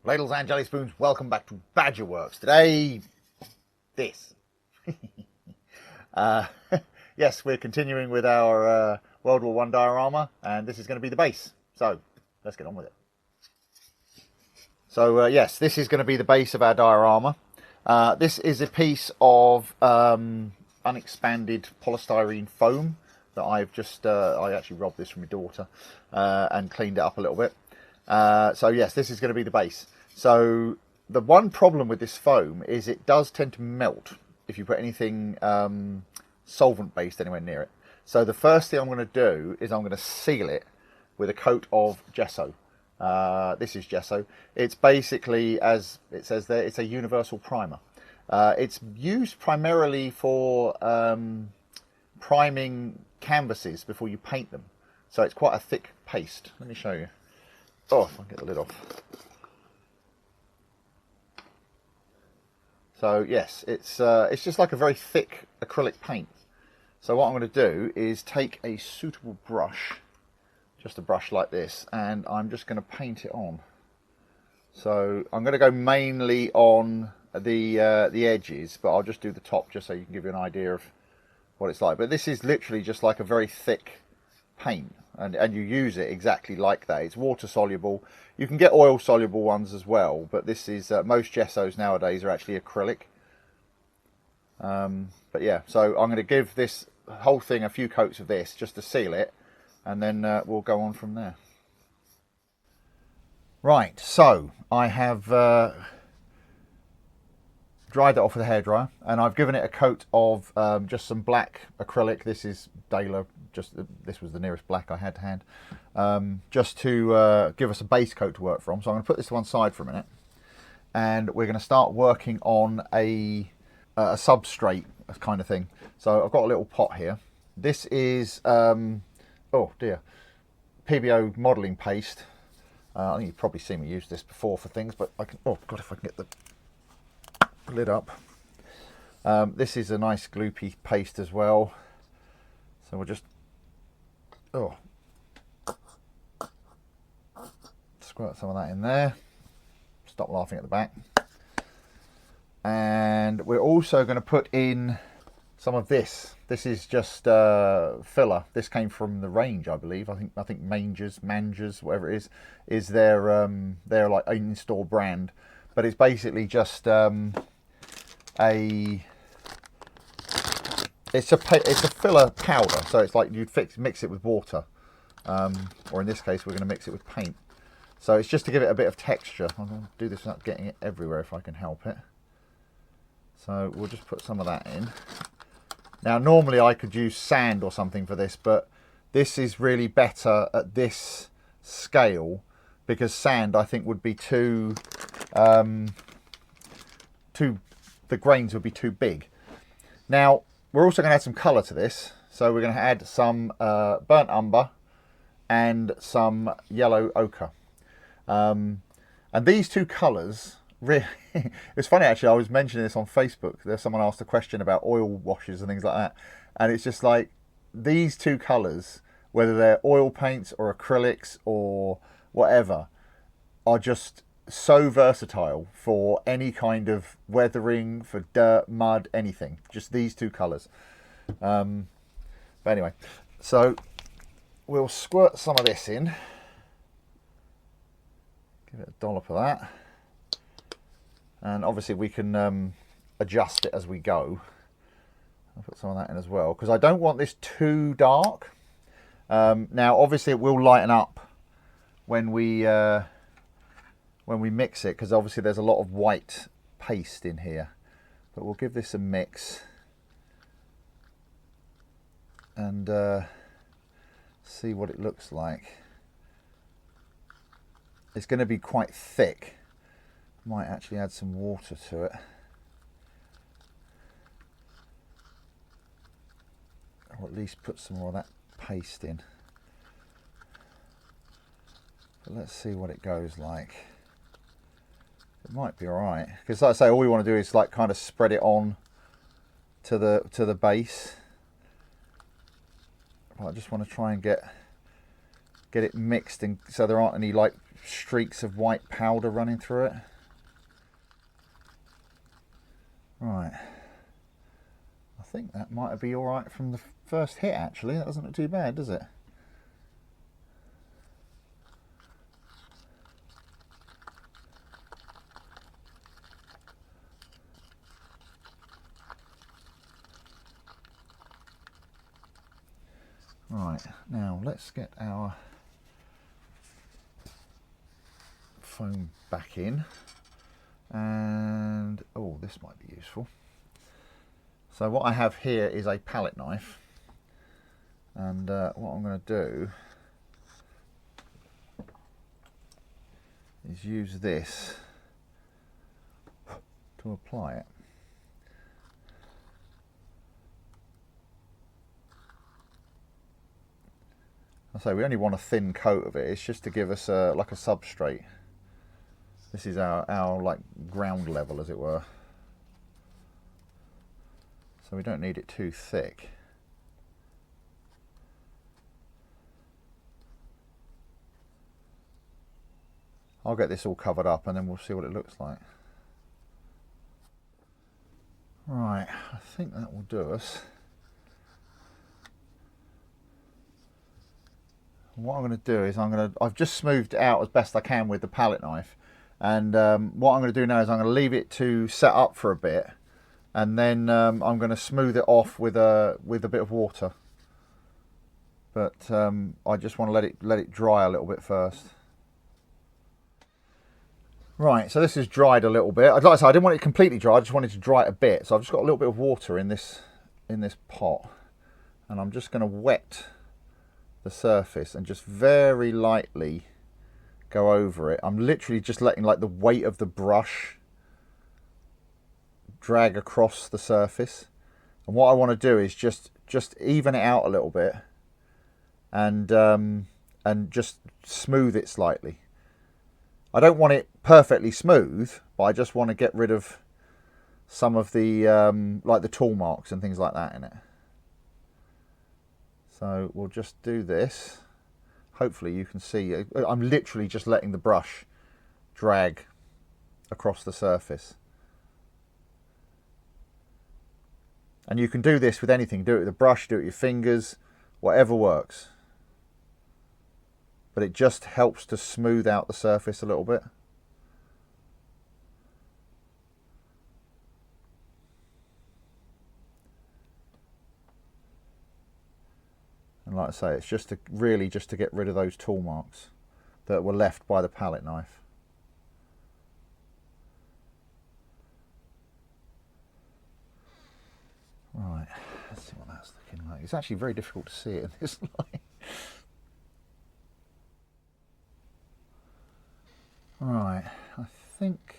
Ladles and jelly spoons, welcome back to Badgerworks. Today, this. uh, yes, we're continuing with our World War I diorama, and this is going to be the base. So, let's get on with it. So, yes, this is going to be the base of our diorama. This is a piece of unexpanded polystyrene foam that I've just, I actually robbed this from my daughter and cleaned it up a little bit. So yes, this is going to be the base. So the one problem with this foam is it does tend to melt if you put anything solvent based anywhere near it. So the first thing I'm going to do is I'm going to seal it with a coat of gesso. This is gesso. It's basically, as it says there, it's a universal primer. It's used primarily for priming canvases before you paint them. So it's quite a thick paste. Let me show you. Oh, if I can get the lid off. So yes, it's just like a very thick acrylic paint. So what I'm going to do is take a suitable brush, just a brush like this, and I'm just going to paint it on. So I'm going to go mainly on the edges, but I'll just do the top just so you can give you an idea of what it's like. But this is literally just like a very thick paint. And you use it exactly like that. It's water soluble. You can get oil soluble ones as well, but this is most gessos nowadays are actually acrylic. But yeah, so I'm going to give this whole thing a few coats of this just to seal it, and then we'll go on from there. Right, so I have dried it off with a hairdryer, and I've given it a coat of just some black acrylic. This is Daler. This was the nearest black I had to hand, just to give us a base coat to work from. So I'm going to put this to one side for a minute, and we're going to start working on a substrate kind of thing. So I've got a little pot here. This is oh dear, PBO modelling paste. I think you've probably seen me use this before for things, but I can. Oh god, if I can get the lid up. This is a nice gloopy paste as well. So we'll just squirt some of that in there. Stop laughing at the back. And we're also going to put in some of this. This is just filler. This came from the range, I believe. I think Mangers, whatever it is their like in-store brand. But it's basically just it's a filler powder, so it's like you'd mix it with water, or in this case we're going to mix it with paint. So it's just to give it a bit of texture. I'm going to do this without getting it everywhere if I can help it. So we'll just put some of that in. Now normally I could use sand or something for this, but this is really better at this scale because sand I think would be too the grains would be too big. Now we're also going to add some colour to this, so we're going to add some burnt umber and some yellow ochre. And these two colours, really, it's funny actually, I was mentioning this on Facebook. There's someone asked a question about oil washes and things like that, and it's just like these two colours, whether they're oil paints or acrylics or whatever, are just so versatile for any kind of weathering, for dirt, mud, anything. Just these two colours. But anyway, so we'll squirt some of this in. Give it a dollop of that. And obviously we can adjust it as we go. I'll put some of that in as well, because I don't want this too dark. Now obviously it will lighten up when we mix it, because obviously there's a lot of white paste in here, but we'll give this a mix and see what it looks like. It's going to be quite thick. Might actually add some water to it, or at least put some more of that paste in. But let's see what it goes like. It might be alright, because like I say, all we want to do is like kind of spread it on to the base. But I just want to try and get get it mixed in so there aren't any like streaks of white powder running through it. Right, I think that might be all right from the first hit actually. That doesn't look too bad, does it? Right, now let's get our foam back in, and oh, this might be useful. So what I have here is a pallet knife, and what I'm going to do is use this to apply it. I say we only want a thin coat of it. It's just to give us like a substrate. This is our like ground level, as it were. So we don't need it too thick. I'll get this all covered up and then we'll see what it looks like. Right, I think that will do us. What I'm going to do is I've just smoothed it out as best I can with the pallet knife, and what I'm going to do now is I'm going to leave it to set up for a bit, and then I'm going to smooth it off with a bit of water. But I just want to let it dry a little bit first. Right, so this is dried a little bit. Like I said, I didn't want it completely dry. I just wanted to dry it a bit. So I've just got a little bit of water in this pot, and I'm just going to wet the surface and just very lightly go over it. I'm literally just letting like the weight of the brush drag across the surface, and what I want to do is just even it out a little bit and just smooth it slightly. I don't want it perfectly smooth, but I just want to get rid of some of the like the tool marks and things like that in it. So we'll just do this. Hopefully you can see, I'm literally just letting the brush drag across the surface. And you can do this with anything. Do it with a brush, do it with your fingers, whatever works. But it just helps to smooth out the surface a little bit. And like I say, it's just to really just to get rid of those tool marks that were left by the pallet knife. Right, let's see what that's looking like. It's actually very difficult to see it in this light. Right, I think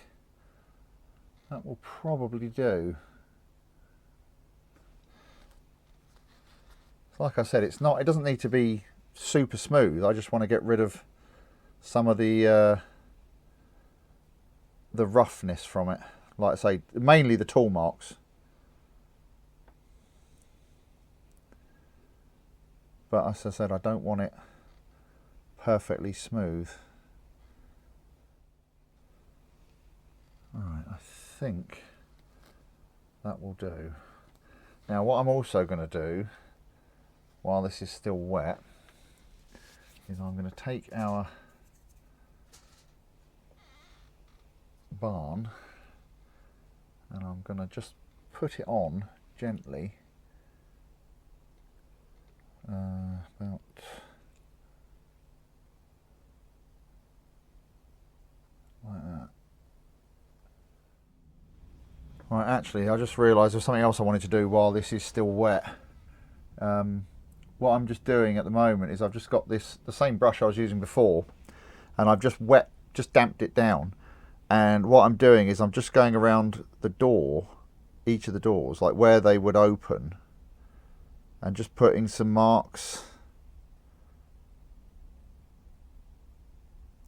that will probably do. Like I said, it doesn't need to be super smooth. I just want to get rid of some of the roughness from it. Like I say, mainly the tool marks. But as I said, I don't want it perfectly smooth. Alright, I think that will do. Now what I'm also going to do, while this is still wet, is I'm going to take our barn and I'm going to just put it on gently, about like that. Right, actually I just realised there's something else I wanted to do while this is still wet. What I'm just doing at the moment is I've just got the same brush I was using before, and I've just damped it down, and what I'm doing is I'm just going around the door, each of the doors, like where they would open, and just putting some marks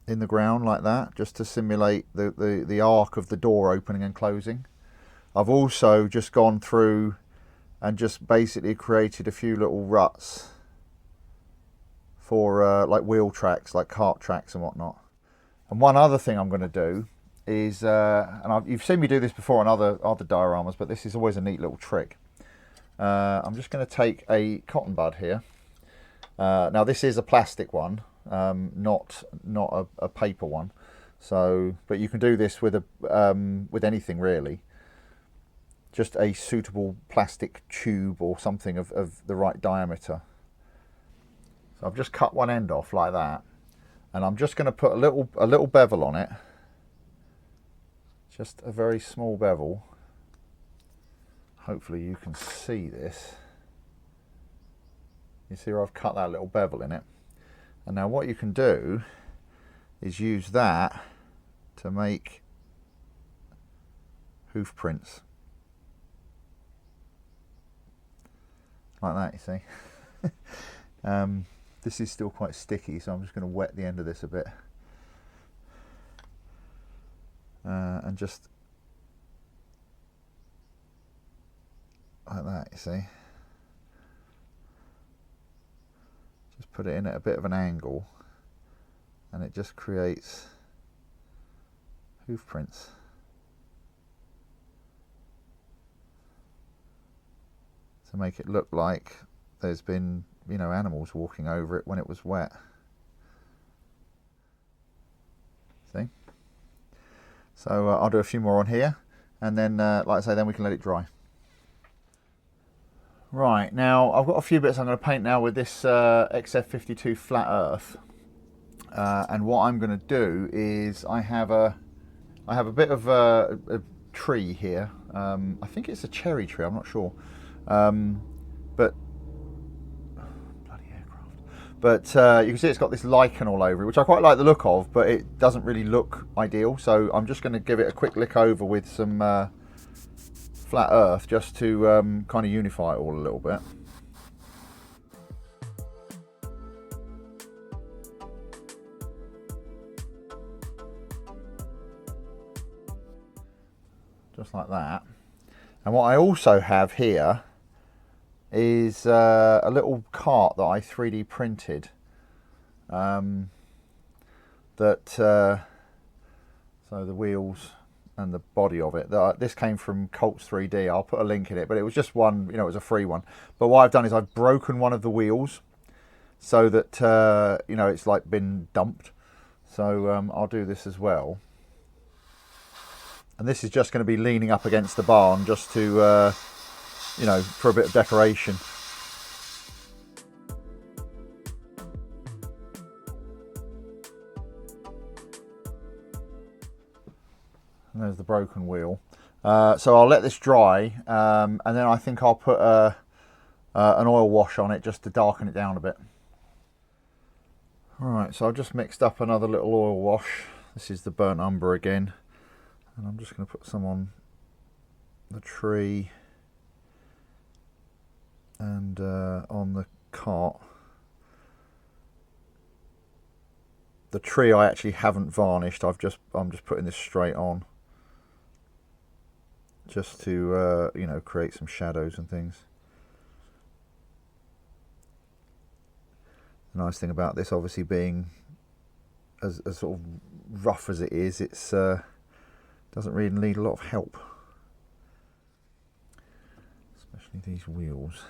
in the ground like that, just to simulate the arc of the door opening and closing. I've also just gone through and just basically created a few little ruts for like wheel tracks, like cart tracks and whatnot. And one other thing I'm going to do is, you've seen me do this before on other dioramas, but this is always a neat little trick. I'm just going to take a cotton bud here. Now this is a plastic one, not a paper one. So, but you can do this with anything really. Just a suitable plastic tube or something of the right diameter. So I've just cut one end off like that, and I'm just going to put a little bevel on it. Just a very small bevel. Hopefully you can see this. You see where I've cut that little bevel in it. And now what you can do is use that to make hoof prints. Like that, you see. This is still quite sticky, so I'm just going to wet the end of this a bit. And just like that, you see. Just put it in at a bit of an angle, and it just creates hoof prints. To make it look like there's been, you know, animals walking over it when it was wet. See? So I'll do a few more on here, and then, like I say, then we can let it dry. Right, now I've got a few bits I'm going to paint now with this XF52 Flat Earth. And what I'm going to do is I have a bit of a tree here. I think it's a cherry tree, I'm not sure. But bloody aircraft. But you can see it's got this lichen all over it, which I quite like the look of, but it doesn't really look ideal. So I'm just going to give it a quick lick over with some Flat Earth just to kind of unify it all a little bit. Just like that. And what I also have here is a little cart that I 3D printed. So the wheels and the body of it. This came from Colts 3D. I'll put a link in it, but it was just one, you know, it was a free one. But what I've done is I've broken one of the wheels so that, you know, it's like been dumped. So I'll do this as well. And this is just going to be leaning up against the barn just to, you know, for a bit of decoration. And there's the broken wheel. So I'll let this dry, and then I think I'll put an oil wash on it just to darken it down a bit. Alright, so I've just mixed up another little oil wash. This is the burnt umber again. And I'm just going to put some on the tree and on the cart. The tree I actually haven't varnished. I'm just putting this straight on, just to you know, create some shadows and things. The nice thing about this, obviously, being as sort of rough as it is, it's doesn't really need a lot of help, especially these wheels.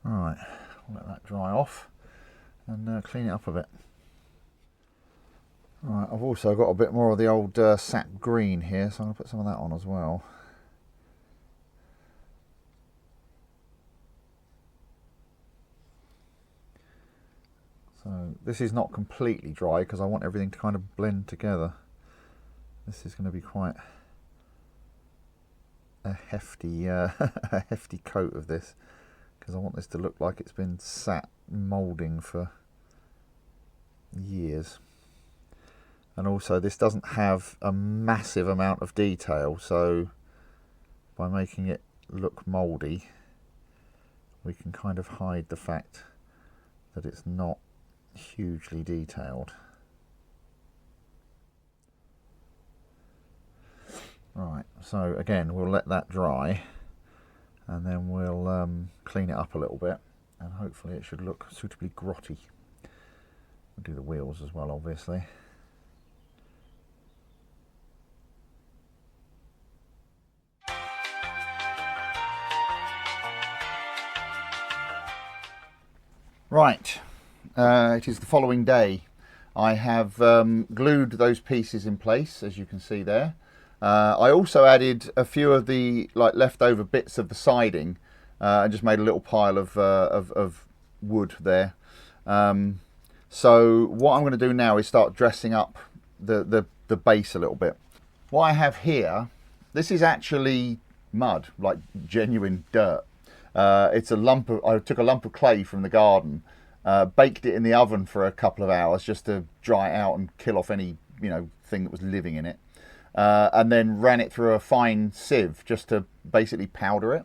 Alright, I'll let that dry off and clean it up a bit. Right, I've also got a bit more of the old sap green here, so I'm going to put some of that on as well. So this is not completely dry because I want everything to kind of blend together. This is going to be quite a hefty, a hefty coat of this, because I want this to look like it's been sat moulding for years. And also this doesn't have a massive amount of detail, so by making it look mouldy we can kind of hide the fact that it's not hugely detailed. Right, so again we'll let that dry and then we'll clean it up a little bit and hopefully it should look suitably grotty. We'll do the wheels as well, obviously. Right, it is the following day. I have glued those pieces in place, as you can see there. I also added a few of the leftover bits of the siding and just made a little pile of wood there. So what I'm going to do now is start dressing up the base a little bit. What I have here, this is actually mud, like genuine dirt. It's a lump of, I took a lump of clay from the garden, baked it in the oven for a couple of hours just to dry it out and kill off any thing that was living in it, and then ran it through a fine sieve just to basically powder it.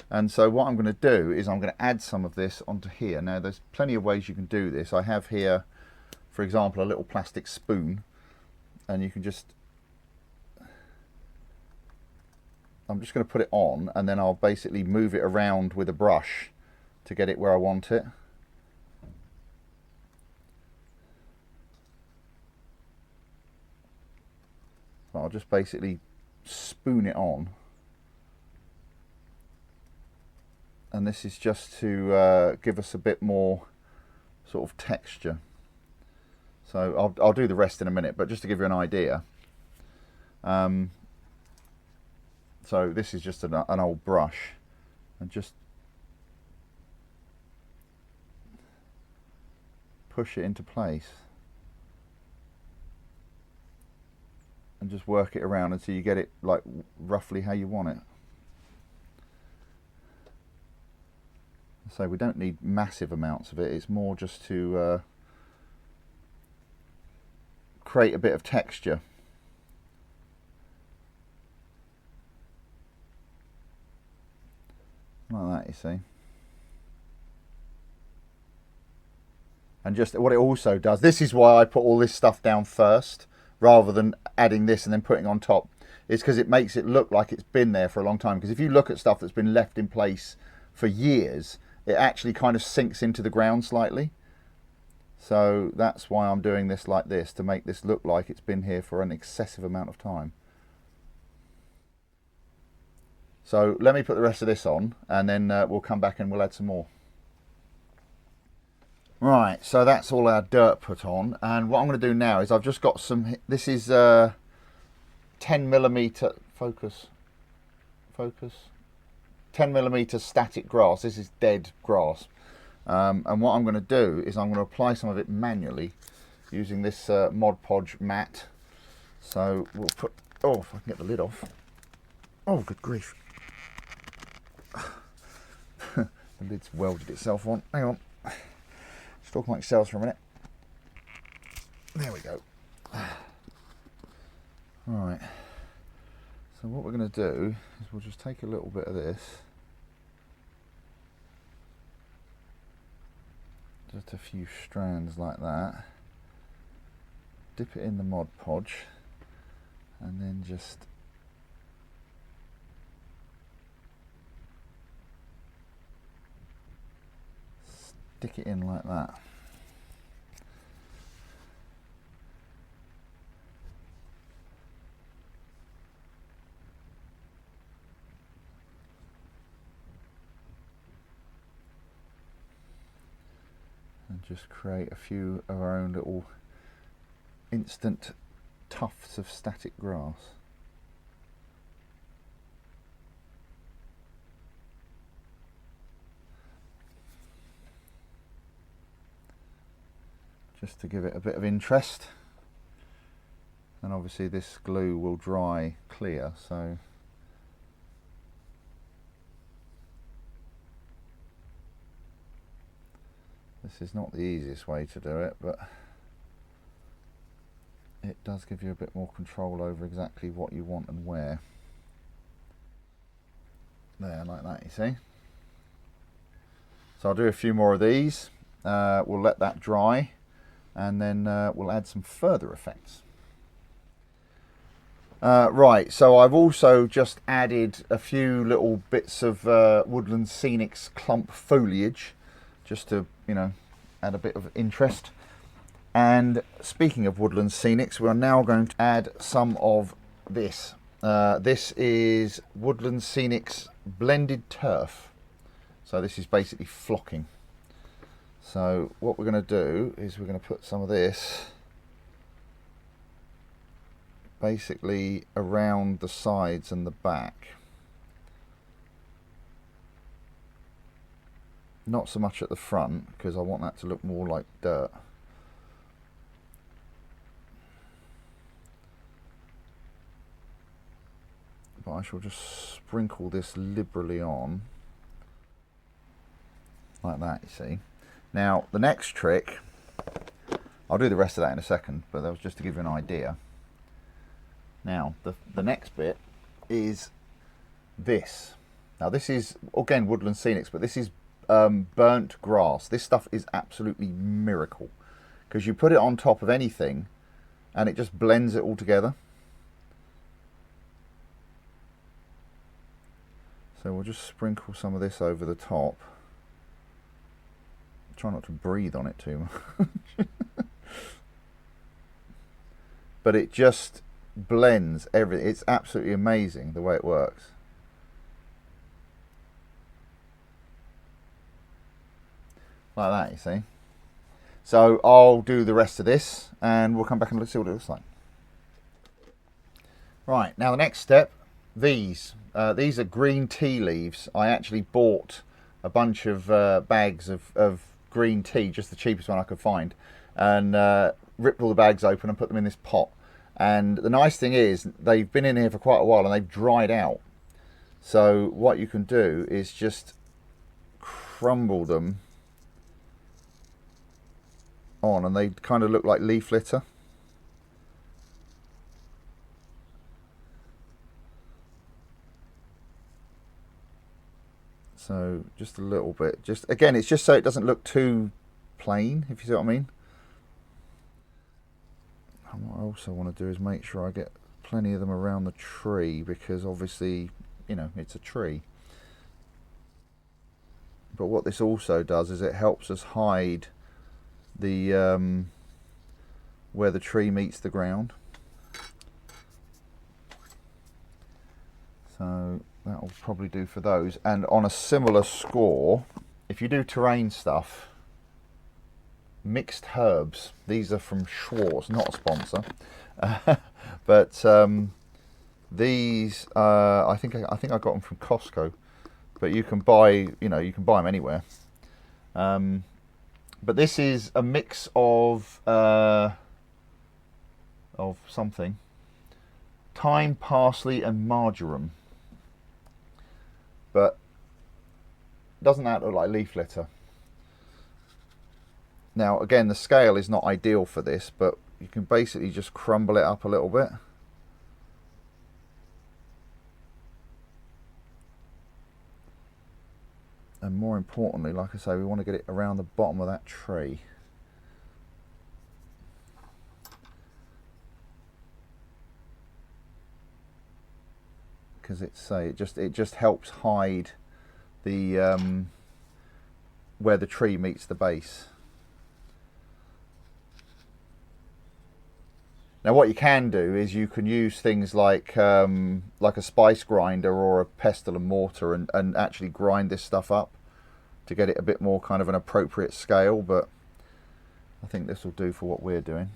And so what I'm going to do is I'm going to add some of this onto here. Now there's plenty of ways you can do this. I have here, for example, a little plastic spoon, and you can just, I'm just going to put it on and then I'll basically move it around with a brush to get it where I want it. So I'll just basically spoon it on. And this is just to give us a bit more sort of texture. So I'll do the rest in a minute, but just to give you an idea. So this is just an old brush, and just push it into place and just work it around until you get it like roughly how you want it. So we don't need massive amounts of it, it's more just to create a bit of texture. Like that, you see. And just what it also does, this is why I put all this stuff down first rather than adding this and then putting on top, is because it makes it look like it's been there for a long time. Because if you look at stuff that's been left in place for years, it actually kind of sinks into the ground slightly. So that's why I'm doing this like this, to make this look like it's been here for an excessive amount of time. So let me put the rest of this on and then we'll come back and we'll add some more. Right, so that's all our dirt put on, and what I'm going to do now is I've just got some, this is 10mm, focus, 10mm static grass. This is dead grass. And what I'm going to do is I'm going to apply some of it manually using this Mod Podge mat. So we'll put, oh, if I can get the lid off. Oh, good grief. The lid's welded itself on. Hang on. Just talk amongst yourselves for a minute. There we go. Right. So what we're going to do is we'll just take a little bit of this. Just a few strands like that. Dip it in the Mod Podge. And then just stick it in like that. And just create a few of our own little instant tufts of static grass. Just to give it a bit of interest, and obviously this glue will dry clear, so this is not the easiest way to do it, but it does give you a bit more control over exactly what you want and where. There, like that, you see. So I'll do a few more of these. We'll let that dry, and then we'll add some further effects. Right, so I've also just added a few little bits of Woodland Scenics clump foliage, just to, you know, add a bit of interest. And speaking of Woodland Scenics, we are now going to add some of this. This is Woodland Scenics blended turf. So this is basically flocking. So what we're going to do is we're going to put some of this basically around the sides and the back. Not so much at the front, because I want that to look more like dirt. But I shall just sprinkle this liberally on, like that, you see. Now, the next trick, I'll do the rest of that in a second, but that was just to give you an idea. Now, the next bit is this. Now, this is, again, Woodland Scenics, but this is burnt grass. This stuff is absolutely miracle, because you put it on top of anything, and it just blends it all together. So we'll just sprinkle some of this over the top. Try not to breathe on it too much. But it just blends everything. It's absolutely amazing the way it works. Like that, you see. So I'll do the rest of this and we'll come back and see what it looks like. Right, now the next step, these are green tea leaves. I actually bought a bunch of bags of green tea, just the cheapest one I could find, and ripped all the bags open and put them in this pot. And the nice thing is they've been in here for quite a while and they've dried out. So what you can do is just crumble them on, and they kind of look like leaf litter. So just a little bit, just again, it's just so it doesn't look too plain, if you see what I mean. And what I also want to do is make sure I get plenty of them around the tree, because obviously, you know, it's a tree. But what this also does is it helps us hide the where the tree meets the ground. So that'll probably do for those. And on a similar score, if you do terrain stuff, mixed herbs, these are from Schwartz, not a sponsor, but these I think I got them from Costco, but you can buy, you know, you can buy them anywhere. But this is a mix of something, thyme, parsley and marjoram. But doesn't that look like leaf litter? Now again, the scale is not ideal for this, but you can basically just crumble it up a little bit. And more importantly, like I say, we want to get it around the bottom of that tree. Because it just helps hide the where the tree meets the base. Now what you can do is you can use things like a spice grinder or a pestle and mortar and actually grind this stuff up to get it a bit more kind of an appropriate scale, but I think this will do for what we're doing.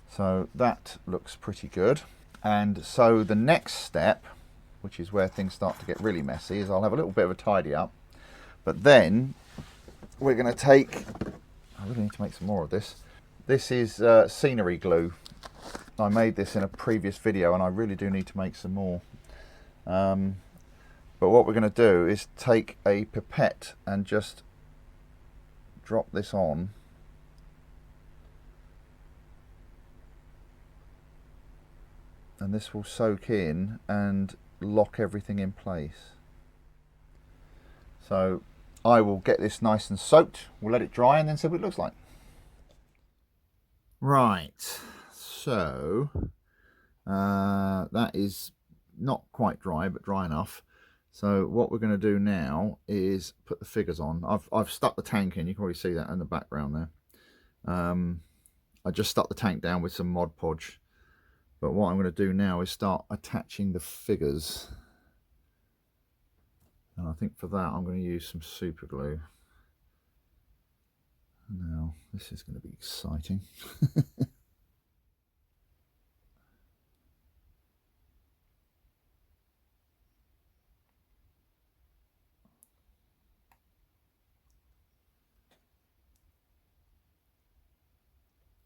So that looks pretty good. And so the next step, which is where things start to get really messy, is I'll have a little bit of a tidy up, but then we're going to take, I really need to make some more of this. This is scenery glue. I made this in a previous video and I really do need to make some more. But what we're going to do is take a pipette and just drop this on. and this will soak in and lock everything in place. So I will get this nice and soaked, we'll let it dry and then see what it looks like. Right, so that is not quite dry, but dry enough. So what we're going to do now is put the figures on. I've stuck the tank in, you can probably see that in the background there. I just stuck the tank down with some Mod Podge. But what I'm going to do now is start attaching the figures. And I think for that I'm going to use some super glue. Now, this is going to be exciting.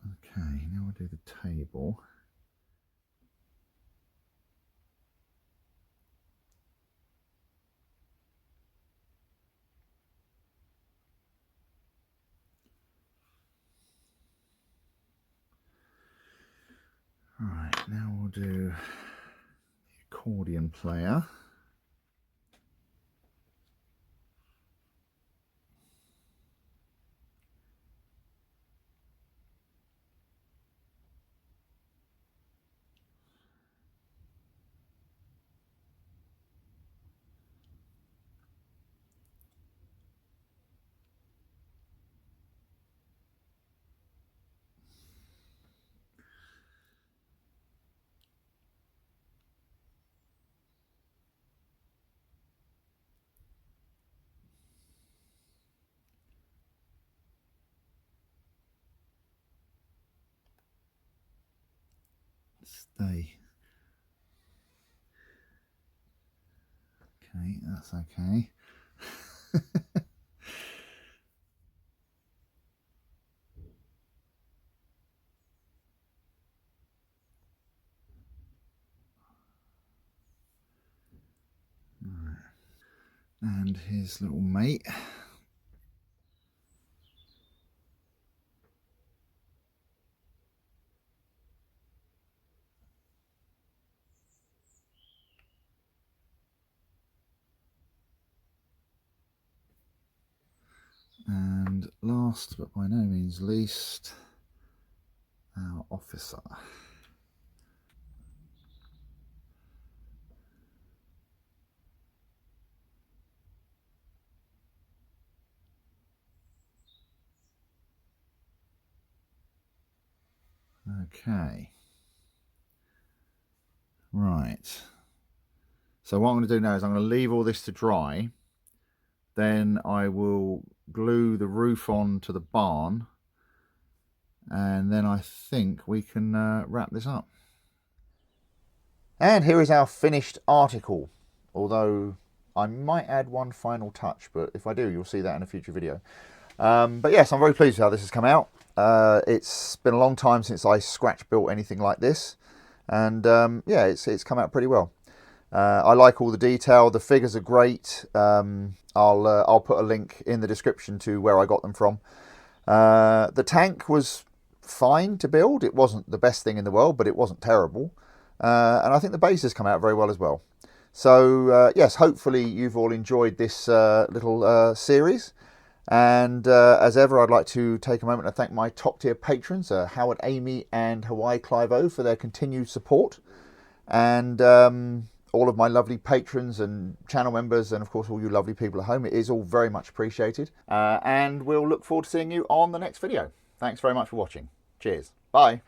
Okay, now we'll do the table. Right, now we'll do the accordion player. Stay. Okay, that's okay. Right. And his little mate. And last but by no means least, our officer. Okay. Right. So what I'm going to do now is I'm going to leave all this to dry. Then I will glue the roof on to the barn. And then I think we can wrap this up. And here is our finished article. Although I might add one final touch, but if I do, you'll see that in a future video. But yes, I'm very pleased with how this has come out. It's been a long time since I scratch built anything like this, and yeah, it's come out pretty well. I like all the detail. The figures are great. I'll put a link in the description to where I got them from. The tank was fine to build. It wasn't the best thing in the world, but it wasn't terrible. And I think the base has come out very well as well. So yes, hopefully you've all enjoyed this little series. And as ever, I'd like to take a moment to thank my top tier patrons, Howard, Amy and Hawaii Clive-O, for their continued support. And all of my lovely patrons and channel members, and of course all you lovely people at home. It is all very much appreciated. And we'll look forward to seeing you on the next video. Thanks very much for watching. Cheers. Bye.